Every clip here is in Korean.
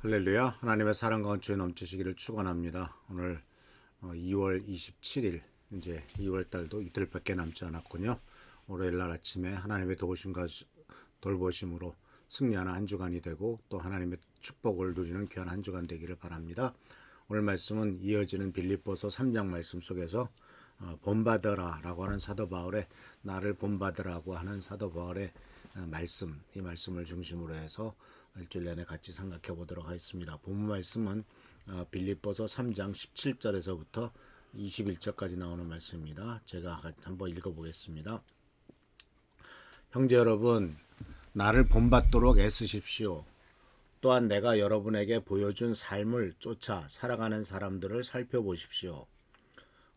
할렐루야. 하나님의 사랑과 은총이 넘치시기를 축원합니다. 오늘 2월 27일, 이제 2월 달도 이틀밖에 남지 않았군요. 월요일 날 아침에 하나님의 도우심과 돌보심으로 승리하는 한 주간이 되고 또 하나님의 축복을 누리는 귀한 한 주간 되기를 바랍니다. 오늘 말씀은 이어지는 빌립보서 3장 말씀 속에서 본받으라 라고 하는 사도 바울의, 나를 본받으라고 하는 사도 바울의 말씀, 이 말씀을 중심으로 해서 일주일 내내 같이 생각해 보도록 하겠습니다. 본문 말씀은 빌립보서 3장 17절에서부터 21절까지 나오는 말씀입니다. 제가 한번 읽어보겠습니다. 형제 여러분, 나를 본받도록 애쓰십시오. 또한 내가 여러분에게 보여준 삶을 쫓아 살아가는 사람들을 살펴보십시오.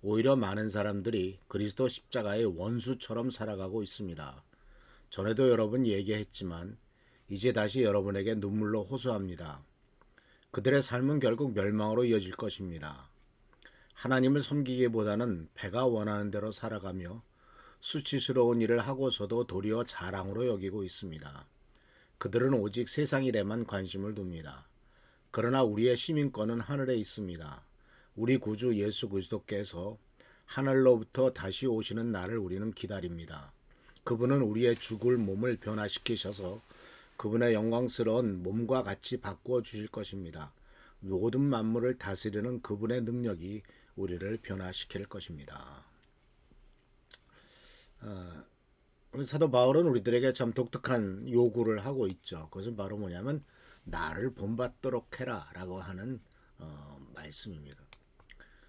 오히려 많은 사람들이 그리스도 십자가의 원수처럼 살아가고 있습니다. 전에도 여러 번 얘기했지만 이제 다시 여러분에게 눈물로 호소합니다. 그들의 삶은 결국 멸망으로 이어질 것입니다. 하나님을 섬기기보다는 배가 원하는 대로 살아가며 수치스러운 일을 하고서도 도리어 자랑으로 여기고 있습니다. 그들은 오직 세상 일에만 관심을 둡니다. 그러나 우리의 시민권은 하늘에 있습니다. 우리 구주 예수 그리스도께서 하늘로부터 다시 오시는 날을 우리는 기다립니다. 그분은 우리의 죽을 몸을 변화시키셔서 그분의 영광스러운 몸과 같이 바꾸어 주실 것입니다. 모든 만물을 다스리는 그분의 능력이 우리를 변화시킬 것입니다. 사도 바울은 우리들에게 참 독특한 요구를 하고 있죠. 그것은 바로 뭐냐면 나를 본받도록 해라 라고 하는 말씀입니다.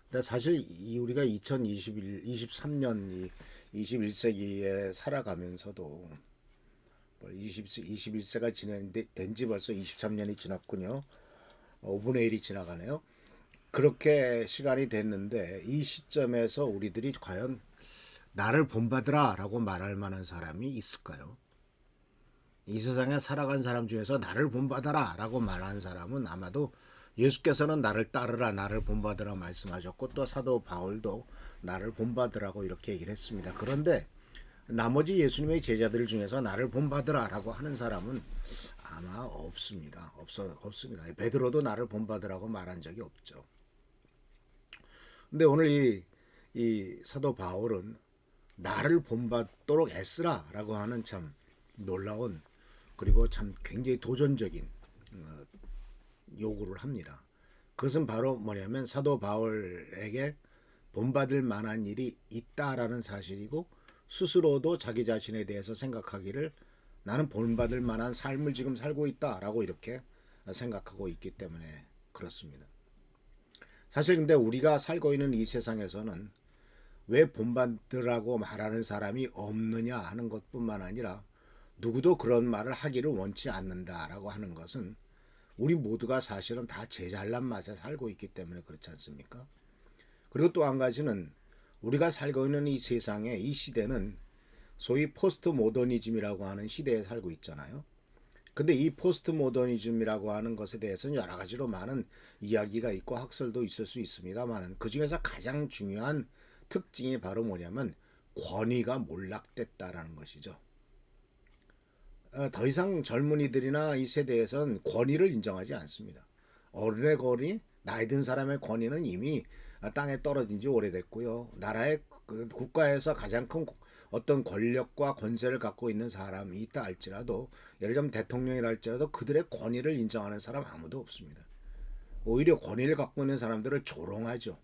근데 사실 우리가 2023년 21세기에 살아가면서도 21세가 된 지 벌써 23년이 지났군요. 5분의 1이 지나가네요. 그렇게 시간이 됐는데 이 시점에서 우리들이 과연 나를 본받으라 라고 말할 만한 사람이 있을까요? 이 세상에 살아간 사람 중에서 나를 본받아라 라고 말하는 사람은 아마도 예수께서는 나를 따르라, 나를 본받으라 말씀하셨고 또 사도 바울도 나를 본받으라고 이렇게 얘기를 했습니다. 그런데 나머지 예수님의 제자들 중에서 나를 본받으라 라고 하는 사람은 아마 없습니다. 없습니다. 베드로도 나를 본받으라고 말한 적이 없죠. 근데 오늘 이 사도 바울은 나를 본받도록 애쓰라 라고 하는 참 놀라운, 그리고 참 굉장히 도전적인 요구를 합니다. 그것은 바로 뭐냐면 사도 바울에게 본받을 만한 일이 있다라는 사실이고, 스스로도 자기 자신에 대해서 생각하기를 나는 본받을 만한 삶을 지금 살고 있다라고 이렇게 생각하고 있기 때문에 그렇습니다. 사실 근데 우리가 살고 있는 이 세상에서는 왜 본받으라고 말하는 사람이 없느냐 하는 것뿐만 아니라 누구도 그런 말을 하기를 원치 않는다라고 하는 것은 우리 모두가 사실은 다 제 잘난 맛에 살고 있기 때문에 그렇지 않습니까? 그리고 또 한 가지는 우리가 살고 있는 이 세상에, 이 시대는 소위 포스트 모더니즘이라고 하는 시대에 살고 있잖아요. 근데 이 포스트 모더니즘이라고 하는 것에 대해서는 여러 가지로 많은 이야기가 있고 학설도 있을 수 있습니다만, 그 중에서 가장 중요한 특징이 바로 뭐냐면 권위가 몰락됐다라는 것이죠. 더 이상 젊은이들이나 이 세대에서는 권위를 인정하지 않습니다. 어른의 권위, 나이 든 사람의 권위는 이미 땅에 떨어진 지 오래됐고요. 나라의 국가에서 가장 큰 어떤 권력과 권세를 갖고 있는 사람이 있다 할지라도, 예를 들면 대통령이라 할지라도 그들의 권위를 인정하는 사람 아무도 없습니다. 오히려 권위를 갖고 있는 사람들을 조롱하죠.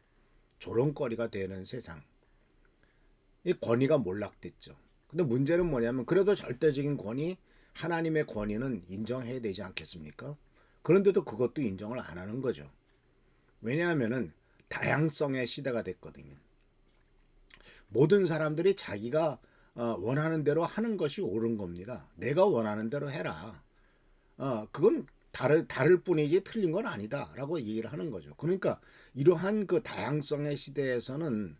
조롱거리가 되는 세상. 이 권위가 몰락됐죠. 근데 문제는 뭐냐면 그래도 절대적인 권위, 하나님의 권위는 인정해야 되지 않겠습니까? 그런데도 그것도 인정을 안 하는 거죠. 왜냐하면은 다양성의 시대가 됐거든요. 모든 사람들이 자기가 원하는 대로 하는 것이 옳은 겁니다. 내가 원하는 대로 해라. 그건 다를 뿐이지 틀린 건 아니다라고 얘기를 하는 거죠. 그러니까 이러한 그 다양성의 시대에서는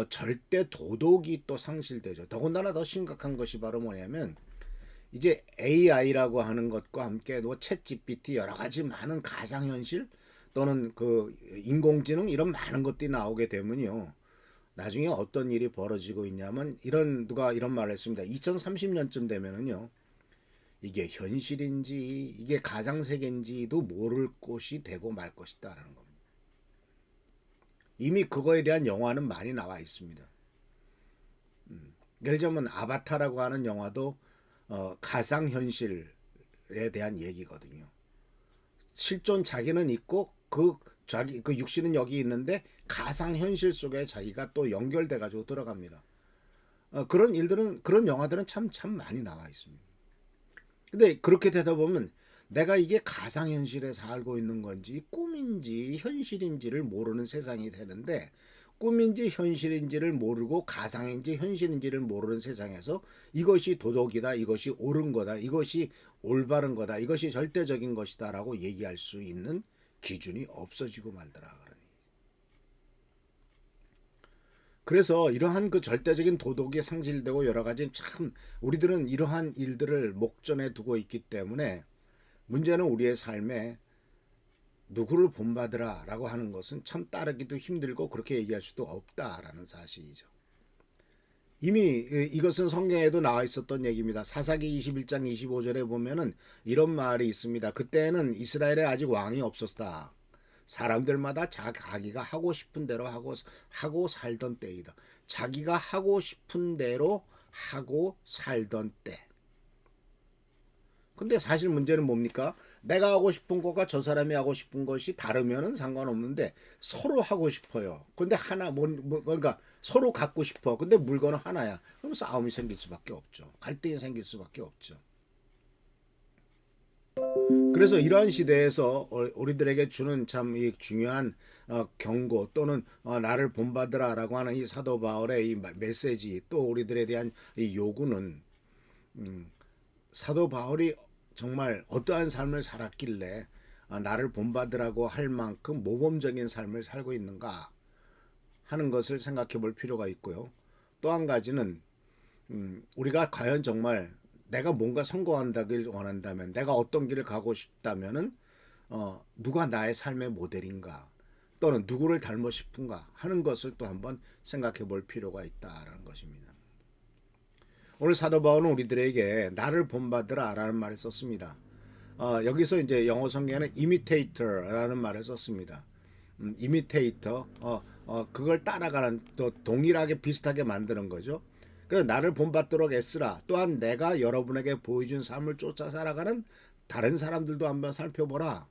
절대 도덕이 또 상실되죠. 더군다나 더 심각한 것이 바로 뭐냐면 이제 AI라고 하는 것과 함께 챗 GPT 여러 가지 많은 가상현실 또는 그 인공지능 이런 많은 것들이 나오게 되면요. 나중에 어떤 일이 벌어지고 있냐면 누가 이런 말을 했습니다. 2030년쯤 되면은요. 이게 현실인지 이게 가상세계인지도 모를 것이 되고 말 것이다라는 겁니다. 이미 그거에 대한 영화는 많이 나와 있습니다. 예를 들면 아바타라고 하는 영화도 가상현실에 대한 얘기거든요. 실존 자기는 있고 그 육신은 여기 있는데 가상현실 속에 자기가 또 연결돼 가지고 들어갑니다. 그런 영화들은 참 많이 나와 있습니다. 근데 그렇게 되다 보면 내가 이게 가상현실에 살고 있는 건지 꿈인지 현실인지를 모르는 세상이 되는데 꿈인지 현실인지를 모르고 가상인지 현실인지를 모르는 세상에서 이것이 도덕이다, 이것이 옳은 거다, 이것이 올바른 거다, 이것이 절대적인 것이다 라고 얘기할 수 있는 기준이 없어지고 말더라. 그래서 이러한 그 절대적인 도덕이 상실되고 여러 가지 참 우리들은 이러한 일들을 목전에 두고 있기 때문에 문제는 우리의 삶에 누구를 본받으라 라고 하는 것은 참 따르기도 힘들고 그렇게 얘기할 수도 없다라는 사실이죠. 이미 이것은 성경에도 나와 있었던 얘기입니다. 사사기 21장 25절에 보면은 이런 말이 있습니다. 그때는 이스라엘에 아직 왕이 없었다. 사람들마다 자기가 하고 싶은 대로 하고 살던 때이다. 자기가 하고 싶은 대로 하고 살던 때. 근데 사실 문제는 뭡니까? 내가 하고 싶은 것과 저 사람이 하고 싶은 것이 다르면은 상관없는데 서로 하고 싶어요. 근데 그러니까 서로 갖고 싶어. 근데 물건은 하나야. 그럼 싸움이 생길 수밖에 없죠. 갈등이 생길 수밖에 없죠. 그래서 이러한 시대에서 우리들에게 주는 참 이 중요한 경고 또는 나를 본받으라라고 하는 이 사도 바울의 이 메시지 또 우리들에 대한 이 요구는 사도 바울이 정말 어떠한 삶을 살았길래 나를 본받으라고 할 만큼 모범적인 삶을 살고 있는가 하는 것을 생각해 볼 필요가 있고요. 또 한 가지는 우리가 과연 정말 내가 뭔가 성공한다길 원한다면 내가 어떤 길을 가고 싶다면은 누가 나의 삶의 모델인가 또는 누구를 닮고 싶은가 하는 것을 또 한번 생각해 볼 필요가 있다라는 것입니다. 오늘 사도 바울은 우리들에게 나를 본받으라라는 말을 썼습니다. 여기서 이제 영어 성경에는 imitator라는 말을 썼습니다. imitator, 그걸 따라가는 또 동일하게 비슷하게 만드는 거죠. 그래서 나를 본받도록 애쓰라. 또한 내가 여러분에게 보여준 삶을 쫓아 살아가는 다른 사람들도 한번 살펴보라.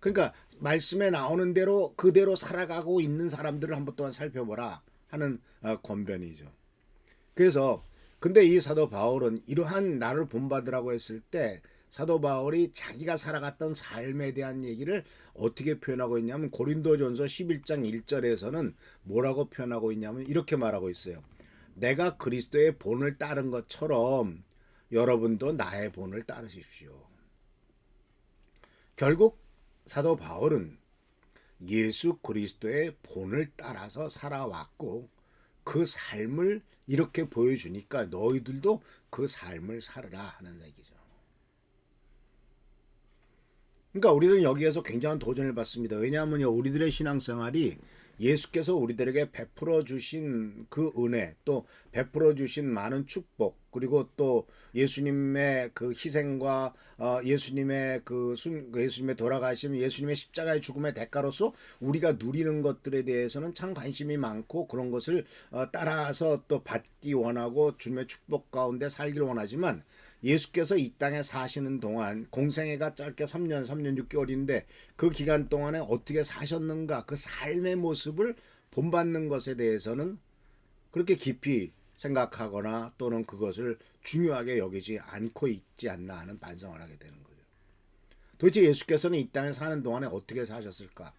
그러니까 말씀에 나오는 대로 그대로 살아가고 있는 사람들을 한번 또한 살펴보라 하는 권변이죠. 그래서 근데 이 사도 바울은 이러한 나를 본받으라고 했을 때 사도 바울이 자기가 살아갔던 삶에 대한 얘기를 어떻게 표현하고 있냐면 고린도전서 11장 1절에서는 뭐라고 표현하고 있냐면 이렇게 말하고 있어요. 내가 그리스도의 본을 따른 것처럼 여러분도 나의 본을 따르십시오. 결국 사도 바울은 예수 그리스도의 본을 따라서 살아왔고 그 삶을 이렇게 보여주니까 너희들도 그 삶을 살으라 하는 얘기죠. 그러니까 우리는 여기에서 굉장한 도전을 받습니다. 왜냐하면 우리들의 신앙생활이 예수께서 우리들에게 베풀어 주신 그 은혜 또 베풀어 주신 많은 축복 그리고 또 예수님의 그 희생과 예수님의 예수님의 돌아가심 예수님의 십자가의 죽음의 대가로서 우리가 누리는 것들에 대해서는 참 관심이 많고 그런 것을 따라서 또 받기 원하고 주님의 축복 가운데 살기를 원하지만 예수께서 이 땅에 사시는 동안 공생애가 짧게 3년 6개월인데 그 기간 동안에 어떻게 사셨는가 그 삶의 모습을 본받는 것에 대해서는 그렇게 깊이 생각하거나 또는 그것을 중요하게 여기지 않고 있지 않나 하는 반성을 하게 되는 거죠. 도대체 예수께서는 이 땅에 사는 동안에 어떻게 사셨을까?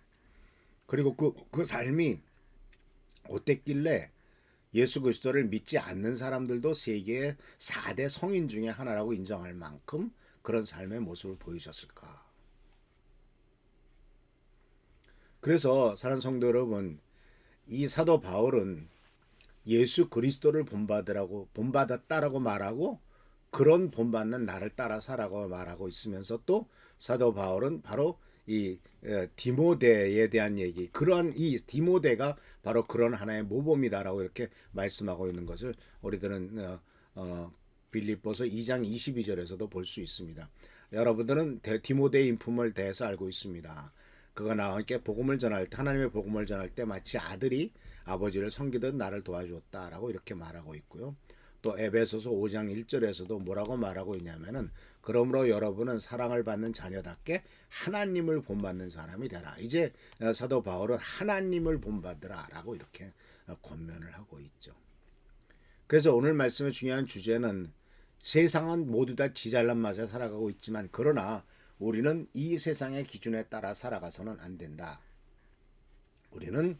그리고 그 삶이 어땠길래 예수 그리스도를 믿지 않는 사람들도 세계의 4대 성인 중에 하나라고 인정할 만큼 그런 삶의 모습을 보이셨을까? 그래서 사랑하는 성도 여러분, 이 사도 바울은 예수 그리스도를 본받았다라고 말하고 그런 본받는 나를 따라 살라고 말하고 있으면서 또 사도 바울은 바로 이 디모데에 대한 얘기, 그러한 이 디모데가 바로 그런 하나의 모범이다라고 이렇게 말씀하고 있는 것을 우리들은 빌립보서 2장 22절에서도 볼 수 있습니다. 여러분들은 디모데의 인품을 대해서 알고 있습니다. 그가 나와 함께 복음을 전할 때, 하나님의 복음을 전할 때 마치 아들이 아버지를 섬기듯 나를 도와주었다라고 이렇게 말하고 있고요. 또 에베소서 5장 1절에서도 뭐라고 말하고 있냐면은 그러므로 여러분은 사랑을 받는 자녀답게 하나님을 본받는 사람이 되라. 이제 사도 바울은 하나님을 본받으라라고 이렇게 권면을 하고 있죠. 그래서 오늘 말씀의 중요한 주제는 세상은 모두 다 지 잘난 맛에 살아가고 있지만 그러나 우리는 이 세상의 기준에 따라 살아가서는 안 된다. 우리는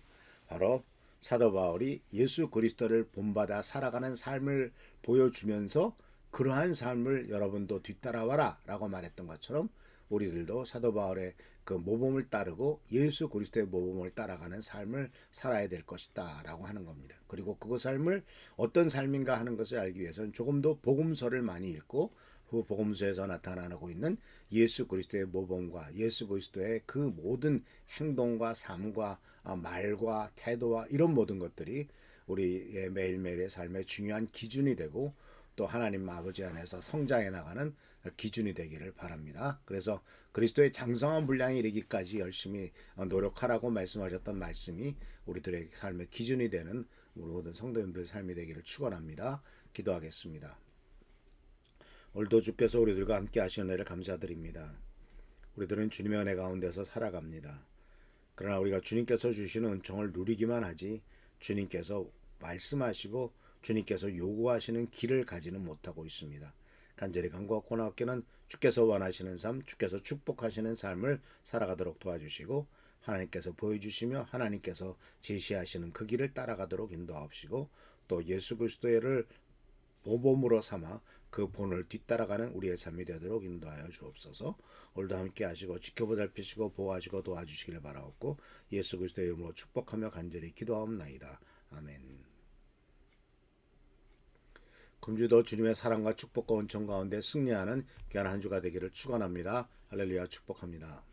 바로 사도 바울이 예수 그리스도를 본받아 살아가는 삶을 보여주면서 그러한 삶을 여러분도 뒤따라와라 라고 말했던 것처럼 우리들도 사도 바울의 그 모범을 따르고 예수 그리스도의 모범을 따라가는 삶을 살아야 될 것이다 라고 하는 겁니다. 그리고 그 삶을 어떤 삶인가 하는 것을 알기 위해서는 조금 더 복음서를 많이 읽고 그 복음서에서 나타나고 있는 예수 그리스도의 모범과 예수 그리스도의 그 모든 행동과 삶과 말과 태도와 이런 모든 것들이 우리의 매일매일의 삶의 중요한 기준이 되고 또 하나님 아버지 안에서 성장해 나가는 기준이 되기를 바랍니다. 그래서 그리스도의 장성한 분량에 이르기까지 열심히 노력하라고 말씀하셨던 말씀이 우리들의 삶의 기준이 되는 우리 모든 성도님들 삶이 되기를 축원합니다. 기도하겠습니다. 오늘도 주께서 우리들과 함께 하시는 은혜를 감사드립니다. 우리들은 주님의 은혜 가운데서 살아갑니다. 그러나 우리가 주님께서 주시는 은총을 누리기만 하지 주님께서 말씀하시고 주님께서 요구하시는 길을 가지는 못하고 있습니다. 간절히 간구하고 고나옵기는 주께서 원하시는 삶, 주께서 축복하시는 삶을 살아가도록 도와주시고 하나님께서 보여주시며 하나님께서 제시하시는 그 길을 따라가도록 인도하옵시고 또 예수 그리스도를 모범으로 삼아 그 본을 뒤따라가는 우리의 삶이 되도록 인도하여 주옵소서. 오늘도 함께 하시고 지켜보살피시고 보호하시고 도와주시길 바라옵고 예수 그리스도의 이름으로 축복하며 간절히 기도하옵나이다. 아멘. 금주도 주님의 사랑과 축복과 은총 가운데 승리하는 귀한 한 주가 되기를 축원합니다. 할렐루야 축복합니다.